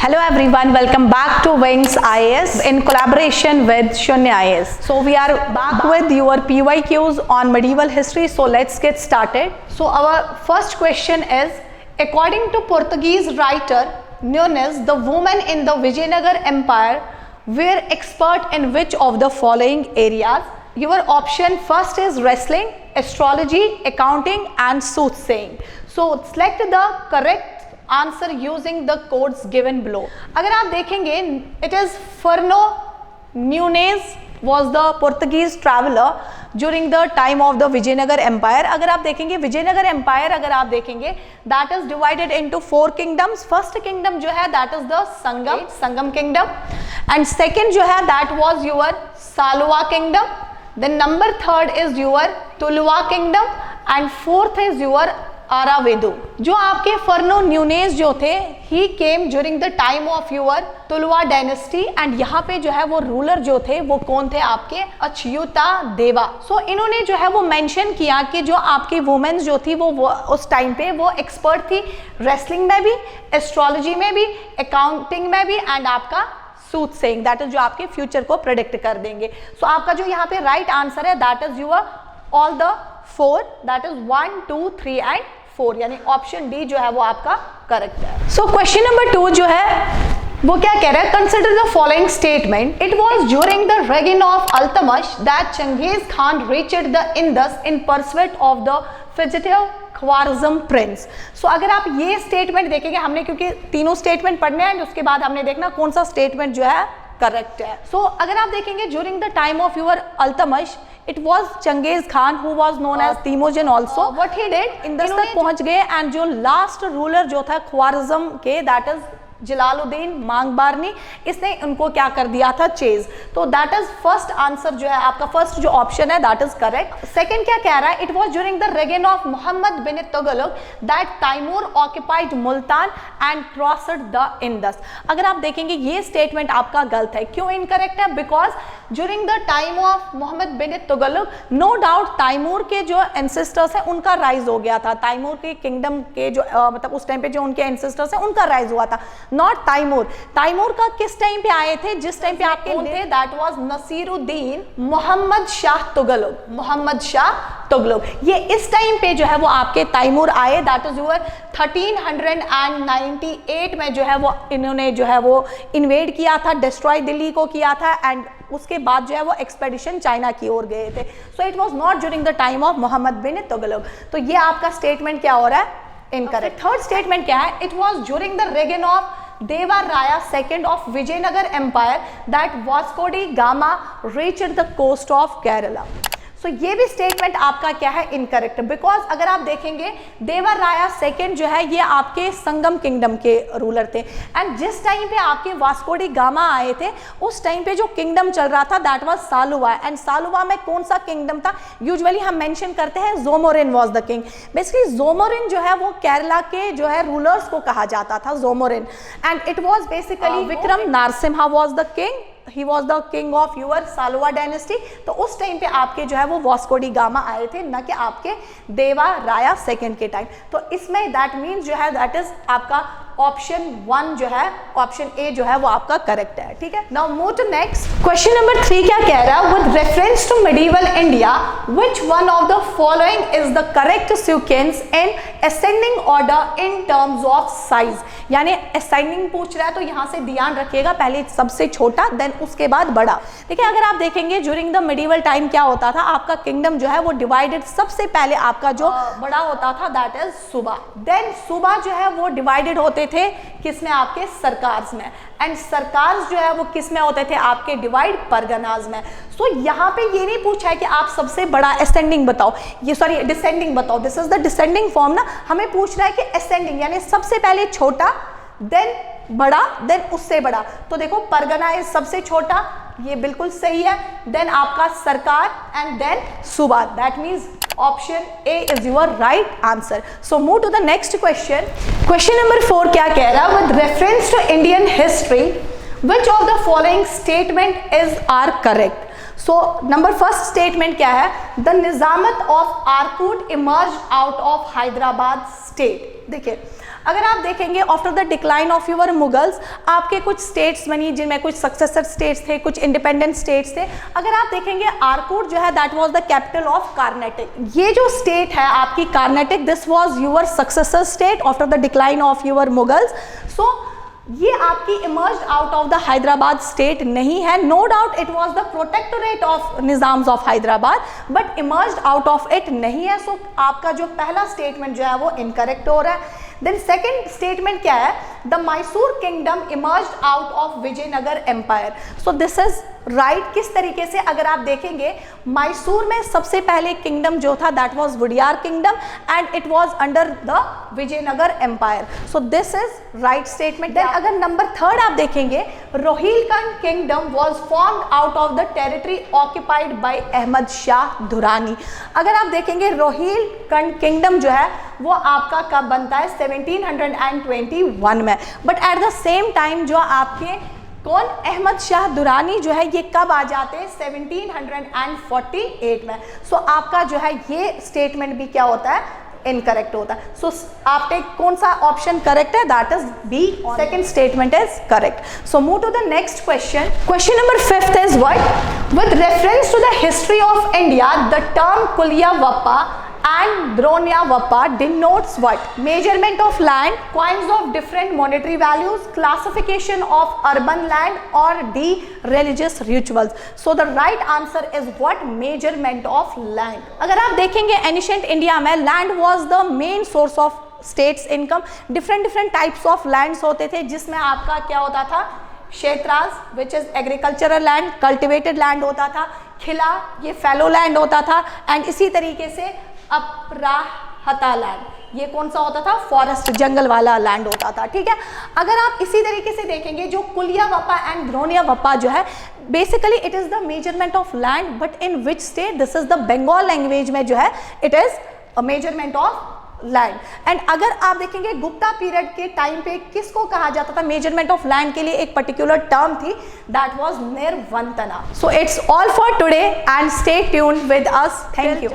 Hello everyone, welcome back to Wings IAS in collaboration with Shunya IAS. So we are back with your PYQs on medieval history. So let's get started. So our first question is, according to Portuguese writer Nunes, the women in the Vijayanagar Empire were expert in which of the following areas? Your option first is wrestling, astrology, accounting and soothsaying. So select the correct answer using the codes given below. अगर आप देखेंगे it is Fernao Nunes was the Portuguese traveller during the time of the Vijayanagar empire. अगर आप देखेंगे Vijayanagar empire अगर आप देखेंगे that is divided into 4 kingdoms. First kingdom जो है that is the Sangama kingdom and second जो है that was your Saluva kingdom. Then number third is your Tuluva kingdom and fourth is your Aravidu. जो आपके फर्नो न्यूनेज जो थे he came during the time of your Tuluva dynasty and यहाँ पे जो है वो रूलर जो थे वो कौन थे आपके अच्युता देवा. सो इन्होंने जो है वो मेंशन किया कि जो आपकी वुमेन्स जो थी वो उस टाइम पे वो एक्सपर्ट थी रेसलिंग में भी, एस्ट्रोलॉजी में भी, अकाउंटिंग में भी एंड आपका सूथ सेइंग दैट इज जो आपके फ्यूचर को प्रेडिक्ट कर देंगे. सो आपका जो यहाँ पे राइट आंसर है that is your all the 4 that is 1, 2, 3 and 4 यानी ऑप्शन डी जो है वो आपका करेक्ट है. सो क्वेश्चन नंबर 2 जो है वो क्या कह रहा है, consider the following statement. It was during the reign of Iltutmish that Genghis Khan reached the Indus in pursuit of the fugitive Khwarizm prince. So अगर आप ये स्टेटमेंट देखेंगे हमने क्योंकि तीनों स्टेटमेंट पढ़ने हैं उसके बाद हमने देखना कौन सा स्टेटमेंट जो है करेक्ट है. सो अगर आप देखेंगे during the time of your Altamash it was Genghis Khan who was known as Temujin also. What he did Indus तक पहुंच गए एंड जो लास्ट रूलर जो था ख्वारिज़्म के दैट इज जलालुद्दीन मांगबारनी, इसने उनको क्या कर दिया था चेज. तो दैट इज फर्स्ट आंसर जो है आपका फर्स्ट जो ऑप्शन है दैट इज करेक्ट. सेकंड क्या कह रहा है, it was during the reign of Mohammad bin Tughlaq that Timur occupied Multan and crossed the Indus. अगर आप देखेंगे ये स्टेटमेंट आपका गलत है. क्यों इनकरेक्ट है? Because during the time of Mohammad bin Tughlaq no doubt Timur के जो एंसेस्टर्स हैं उनका राइज हो गया था. तैमूर के किंगडम के जो मतलब उस टाइम पे जो उनके एंसेस्टर्स हैं उनका राइज हुआ था, नॉट तैमूर. तैमूर का किस टाइम पे आए थे? जिस टाइम पे आपके थे दैट वाज नसीरुद्दीन मोहम्मद शाह तुगलक. मोहम्मद शाह तुगलक ये इस टाइम पे जो है वो आपके तैमूर आए दैट इज योर 1398 में जो है वो इन्होंने जो है वो इन्वेड किया था, डिस्ट्रॉय दिल्ली को किया था एंड उसके बाद जो है वो एक्सपेडिशन चाइना की ओर गए थे. So it was not during the time of Mohammad bin Tughlaq. तो ये आपका स्टेटमेंट क्या हो रहा है? इनकरेक्ट. थर्ड स्टेटमेंट क्या है? It was during the reign of Deva Raya second of Vijayanagar empire that Vasco da Gama reached the coast of Kerala. So ये भी स्टेटमेंट आपका क्या है? इनकरेक्ट. बिकॉज अगर आप देखेंगे देवा राया सेकेंड जो है ये आपके संगम किंगडम के रूलर थे एंड जिस टाइम पे आपके वास्को डी गामा आए थे उस टाइम पे जो किंगडम चल रहा था that was Saluva and Saluva में कौन सा किंगडम था? यूजुअली हम मेंशन करते हैं जोमोरिन वाज द किंग. बेसिकली जोमोरिन जो है वो केरला के जो है रूलर्स को कहा जाता था Zamorin and it was basically Vikram Narasimha was the king. He was the king of your Saluva dynasty. तो उस टाइम पे आपके जो है वो वास्को डी गामा आए थे न कि आपके देवा राया सेकेंड के टाइम. तो इसमें दैट मीन्स जो है दैट इज आपका ऑप्शन 1 जो है ऑप्शन ए जो है वो आपका करेक्ट है. ठीक है. Now move to next question number 3 क्या कह रहा है, with reference to medieval India which one of the following is the correct sequence in ascending order in terms of size. यानी असेंडिंग पूछ रहा है तो यहाँ से ध्यान रखिएगा पहले सबसे छोटा देन उसके बाद बड़ा. देखिए अगर आप देखेंगे ड्यूरिंग द मेडिवल टाइम क्या होता था, आपका किंगडम जो है वो डिवाइडेड सबसे पहले आपका जो बड़ा होता था दैट इज सूबा. देन सूबा जो है वो डिवाइडेड होते थे किसमें? आपके सरकार्स में एंड सरकार्स जो है वो किसमें होते थे? आपके डिवाइड परगनाज में. सो यहाँ पे ये नहीं पूछा है कि आप सबसे बड़ा असेंडिंग बताओ, ये सॉरी डिसेंडिंग बताओ. This is the descending form ना. हमें पूछ रहा है कि असेंडिंग यानी सबसे पहले छोटा देन बड़ा देन उससे बड़ा. तो देखो परगना इज सबसे छोटा, ये बिल्कुल सही है. देन आपका sarkar and then suba that means option A is your right answer. So move to the next question. Question number 4 क्या कह रहा है, with reference to Indian history which of the following statement is are correct. So number first statement क्या है, the Nizamat of Arcot emerge out of Hyderabad state. देखिए अगर आप देखेंगे after the decline of your Mughals आपके कुछ स्टेट्स बनी जिनमें कुछ सक्सेसर स्टेट्स थे, कुछ इंडिपेंडेंट स्टेट्स थे। अगर आप देखेंगे आर्कोट जो है that was the capital of Karnataka. ये जो स्टेट है आपकी Karnataka, this was your successor state after the decline of your Mughals. So ये आपकी emerged out of the Hyderabad state नहीं है। No doubt it was the protectorate of Nizams of Hyderabad, but emerged out of it नहीं है। सो आपका जो पहला स्टेटमेंट जो है वो इनकरेक्ट हो रहा है। देन सेकेंड स्टेटमेंट क्या है, the Mysore kingdom emerged out of Vijayanagar empire. So this is right. किस तरीके से, अगर आप देखेंगे मैसूर में सबसे पहले किंगडम जो था that was Wodeyar kingdom and it was under the Vijayanagar empire. So this is right statement. Then अगर नंबर थर्ड आप देखेंगे, Rohilkhand kingdom was formed out of the territory occupied by Ahmad Shah Durrani. अगर आप देखेंगे रोहिलखंड किंगडम जो है वो आपका कब बनता है, 1721 में। But at the same time जो आपके कौन, अहमद शाह दुरानी जो है ये कब आ जाते हैं, 1748 में। सो आपका जो है ये स्टेटमेंट भी क्या होता है, इनकरेक्ट होता है। सो आपने कौन सा ऑप्शन करेक्ट है, that is B, second statement is correct. So move to the next question. Question number 5 is what, with reference to the history of India the term Kulyavapa and Droniyavappa denotes what? Measurement of land, coins of different monetary values, classification of urban land, or D, religious rituals. So the right answer is what? Measurement of land. अगर आप देखेंगे ancient India में land was the main source of states income. different types of lands होते थे जिसमें आपका क्या होता था, क्षेत्रास which is agricultural land, cultivated land होता था, खिला ये फैलो लैंड होता था, एंड इसी तरीके से अपराहता लैंड, ये कौन सा होता था, फॉरेस्ट जंगल वाला लैंड होता था। ठीक है, अगर आप इसी तरीके से देखेंगे जो कुलियावप्पा एंड द्रोणियावप्पा जो है basically it is the measurement of land, but in which state, this is the Bengal language में जो है it is a measurement of land. And अगर आप देखेंगे गुप्ता पीरियड के टाइम पे किसको कहा जाता था, मेजरमेंट ऑफ लैंड के लिए एक पर्टिकुलर टर्म थी, दैट वाज निर्वंतना। So it's all for today and stay tuned with us. Thank you.